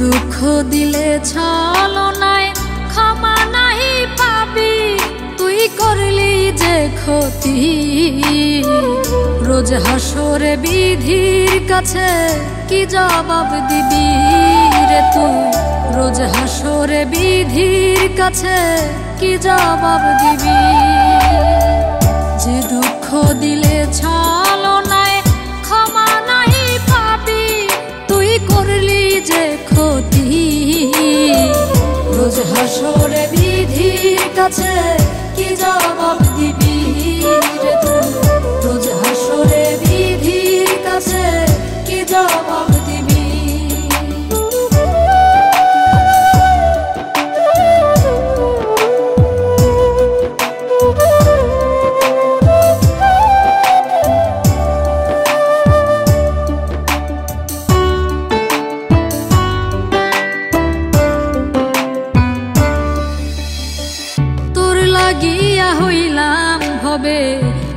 দুঃখ দিলে ছলনায় ক্ষমা নাহি পাবি, তুই করলি যে ক্ষতি। রোজ হাসরে বিধির কাছে কি জবাব দিবি রে তুই? রোজ হাসরে বিধির কাছে কি জবাব দিবি? যে দুঃখ দিলে ছলনায় ক্ষমা নাহি পাবি, তুই করলি যে ক্ষতি। রোজ হাসরে বিধির কাছে কি জবাব দিবি রে তুই? রোজ হাসরে বিধির কাছে কি জবাব দিবি? লাগিয়া হইলাম ভবে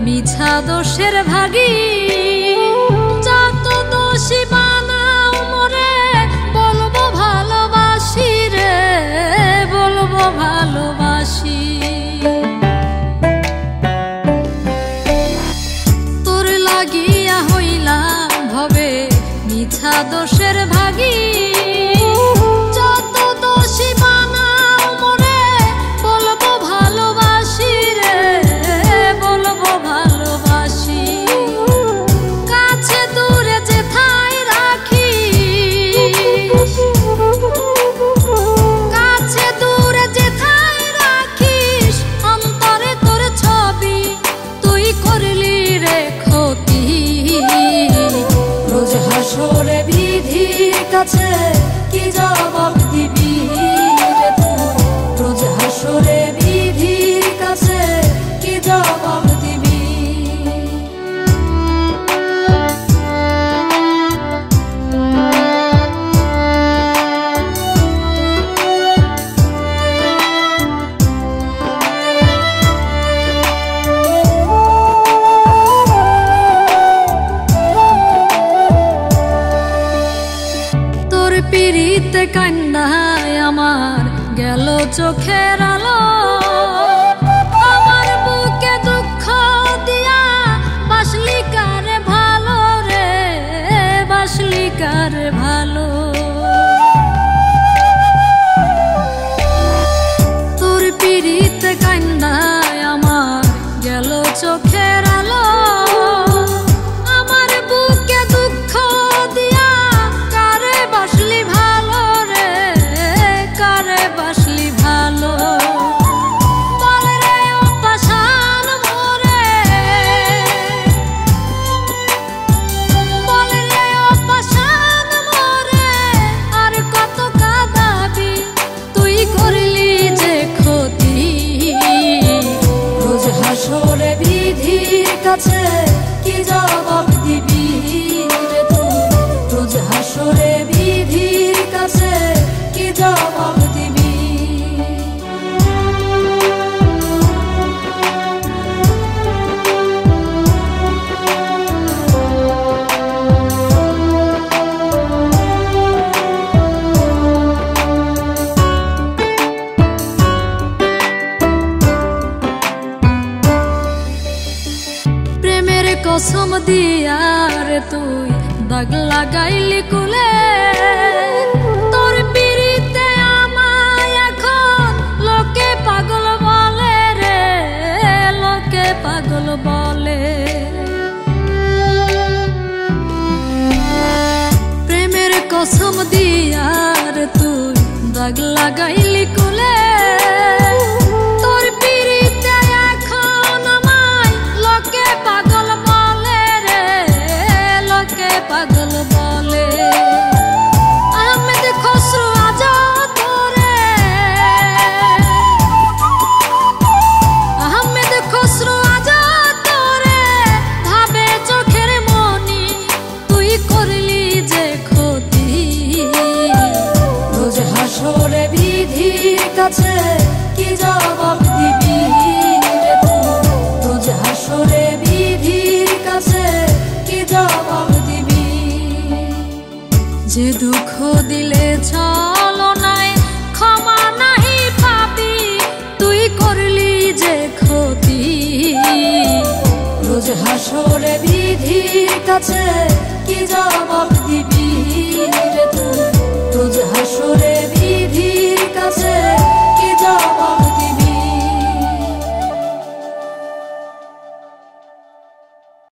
মিছা দোষের ভাগী, যত দোষী বানাও মোরে বলবো ভালোবাসি রে, বলবো ভালোবাসি। তোর লাগিয়া হইলাম ভবে মিছা দোষের ভাগী, যত দোষী বানাও মোরে বলবো ভালোবাসি রে, বলবো ভালোবাসি। কাছে দূরে যেথায় রাখিস, কাছে দূরে যেথায় রাখিস, অন্তরে তোর ছবি তুই করলি রে ক্ষতি। রোজ হাসরে বিধির কাছে কি জবাব দিবি রে তুই? রোজ হাসরে বিধির কাছে কি জবাব দিবি? তোর পিরিতে কান্নায় আমার গেল চোখের আলো, আমার বুকে দুঃখ দিয়া বাসলি কারে ভালো রে, বাসলি কারে ভালো। তোর পিরিতে কান্নায় আমার গেল চোখের আলো, আমার বুকে দুঃখ দিয়া কারে বাসলি ভালো রে, কারে বাসলি ভালো। বল রে ও পাষাণ মোরে, বল রে ও পাষাণ মোরে, আর কত কাঁদাবি তুই করলি যে ক্ষতি। রোজ হাসরে বিধির কাছে কি জবাব দিবি রে তুই? রোজ হাসরে বিধির কাছে কি জবাব দিবি? প্রেমের কসম দিয়া রে তুই দাগ লাগাইলি কুলে, তোর পিরিতে আমায় এখন লোকে পাগল বলে রে, লোকে পাগল বলে। প্রেমের কসম দিয়া রে তুই দাগ লাগাইলি কুলে, তোর পিরিতে এখন আমায় লোকে পাগল বলে রে, লোকে পাগল বলে। আহমেদ খসরু আজাদ তোরে, আহমেদ খসরু আজাদ তোরে ভাবে চোখের মনি, তুই করলি যে ক্ষতি। রোজ হাসরে বিধির কাছে কি জবাব দিবি রে তুই? রোজ হাসরে বিধির কাছে কি জবাব দিবি? যে দুঃখ দিলে হাসরে বিধির কাছে কি জবাব